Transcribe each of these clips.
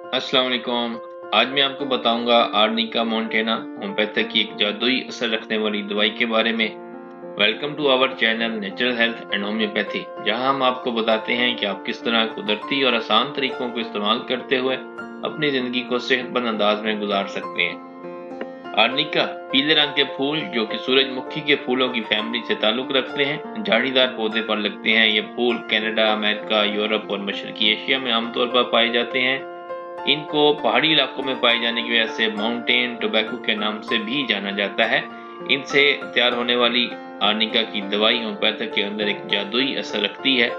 अस्सलाम वालेकुम। आज मैं आपको बताऊंगा आर्निका मोंटेना होम्योपैथी की एक जादुई असर रखने वाली दवाई के बारे में। Welcome to our channel natural health and homeopathy, जहां हम आपको बताते हैं कि आप किस तरह कुदरती और आसान तरीकों को इस्तेमाल करते हुए अपनी जिंदगी को सेहतमंद अंदाज में गुजार सकते हैं। आर्निका पीले रंग के फूल जो कि सूरजमुखी के फूलों की फैमिली से ताल्लुक रखते हैं, झाड़ीदार पौधे पर लगते हैं। ये फूल कनाडा, अमेरिका, यूरोप और मशरकी एशिया में आमतौर पर पाए जाते हैं। इनको पहाड़ी इलाकों में पाए जाने की वजह से माउंटेन टोबैको के नाम से भी जाना जाता है। इनसे तैयार होने वाली आर्निका की दवाई होम्योपैथी के अंदर एक जादुई असर रखती है।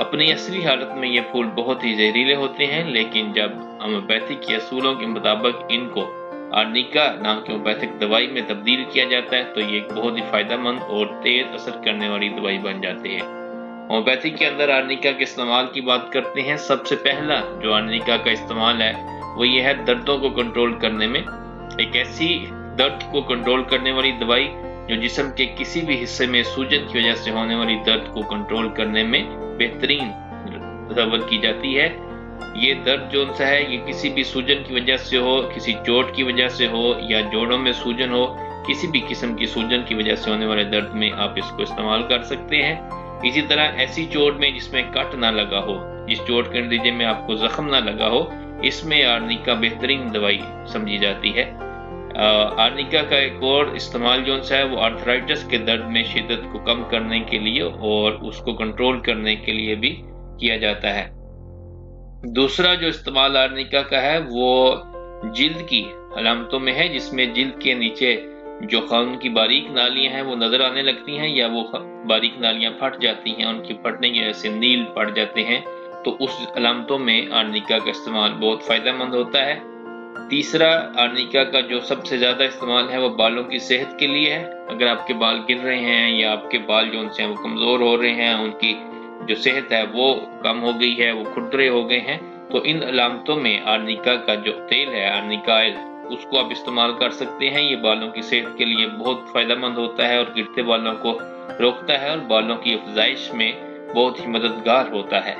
अपनी असली हालत में ये फूल बहुत ही जहरीले होते हैं, लेकिन जब होम्योपैथी के असूलों के मुताबिक इनको आर्निका नाम की होम्योपैथिक दवाई में तब्दील किया जाता है तो ये एक बहुत ही फायदेमंद और तेज असर करने वाली दवाई बन जाती है। होम्योपैथी के अंदर आर्निका के इस्तेमाल की बात करते हैं। सबसे पहला जो आर्निका का इस्तेमाल है वो ये है दर्दों को कंट्रोल करने में। एक ऐसी दर्द को कंट्रोल करने वाली दवाई जो जिस्म के किसी भी हिस्से में सूजन की वजह से होने वाली दर्द को कंट्रोल करने में बेहतरीन तस्वर की जाती है। ये दर्द जो सा है ये किसी भी सूजन की वजह से हो, किसी चोट की वजह से हो या जोड़ों में सूजन हो, किसी भी किस्म की सूजन की वजह से होने वाले दर्द में आप इसको इस्तेमाल कर सकते हैं। इसी तरह ऐसी चोट में जिसमें कट ना लगा हो, जिस चोट के नतीजे में आपको जख्म ना लगा हो, इसमें आर्निका बेहतरीन दवाई समझी जाती है। आर्निका का एक और इस्तेमाल जो है वो आर्थराइटिस के दर्द में शिद्दत को कम करने के लिए और उसको कंट्रोल करने के लिए भी किया जाता है। दूसरा जो इस्तेमाल आर्निका का है वो जिल्द की अलामतों में है, जिसमें जिल्द के नीचे जो खून की बारीक नालियां हैं वो नजर आने लगती हैं या वो बारीक नालियां फट जाती हैं, उनकी फटने की वजह से नील पड़ जाते हैं, तो उस अलामतों में आर्निका का इस्तेमाल बहुत फायदेमंद होता है। तीसरा आर्निका का जो सबसे ज्यादा इस्तेमाल है वो बालों की सेहत के लिए है। अगर आपके बाल गिर रहे हैं या आपके बाल जो उनसे वो कमजोर हो रहे हैं, उनकी जो सेहत है वो कम हो गई है, वो खुरदरे हो गए हैं, तो इन अलामतों में आर्निका का जो तेल है आर्निका ऑयल उसको आप इस्तेमाल कर सकते हैं। ये बालों की सेहत के लिए बहुत फायदेमंद होता है और गिरते बालों को रोकता है और बालों की अफजाइश में बहुत ही मददगार होता है।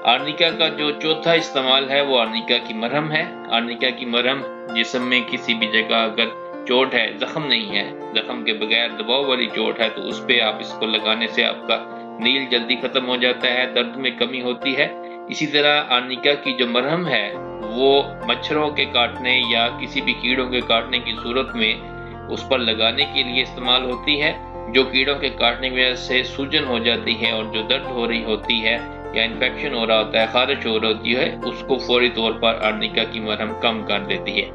आर्निका का जो चौथा इस्तेमाल है वो आर्निका की मरहम है। आर्निका की मरहम जिस्म में किसी भी जगह अगर चोट है, जख्म नहीं है, जख्म के बगैर दबाव वाली चोट है, तो उस पे आप इसको लगाने से आपका नील जल्दी खत्म हो जाता है, दर्द में कमी होती है। इसी तरह आर्निका की जो मरहम है वो मच्छरों के काटने या किसी भी कीड़ों के काटने की सूरत में उस पर लगाने के लिए इस्तेमाल होती है। जो कीड़ों के काटने की वजह से सूजन हो जाती है और जो दर्द हो रही होती है या इन्फेक्शन हो रहा होता है, खारिश हो रही होती है, उसको फौरी तौर पर आर्निका की मरहम कम कर देती है।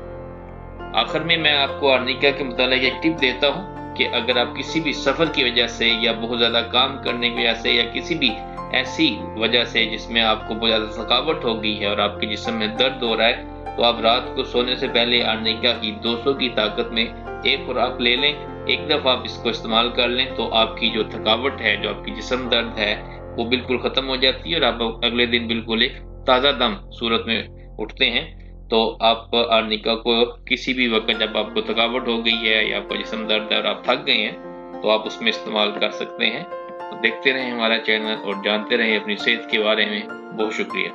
आखिर में मैं आपको आर्निका के मुतालिक एक टिप देता हूँ कि अगर आप किसी भी सफर की वजह से या बहुत ज्यादा काम करने की वजह से या किसी भी ऐसी वजह से जिसमें आपको बहुत ज्यादा थकावट हो गई है और आपके जिस्म में दर्द हो रहा है, तो आप रात को सोने से पहले आर्निका की 200 की ताकत में एक खुराक ले लें। एक दफा आप इसको इस्तेमाल कर लें तो आपकी जो थकावट है, जो आपकी जिस्म दर्द है, वो बिल्कुल खत्म हो जाती है और आप अगले दिन बिल्कुल एक ताज़ा दम सूरत में उठते हैं। तो आप आर्निका को किसी भी वक्त जब आपको थकावट हो गई है या आपका जिस्म दर्द है और आप थक गए हैं, तो आप उसमें इस्तेमाल कर सकते हैं। तो देखते रहें हमारा चैनल और जानते रहें अपनी सेहत के बारे में। बहुत शुक्रिया।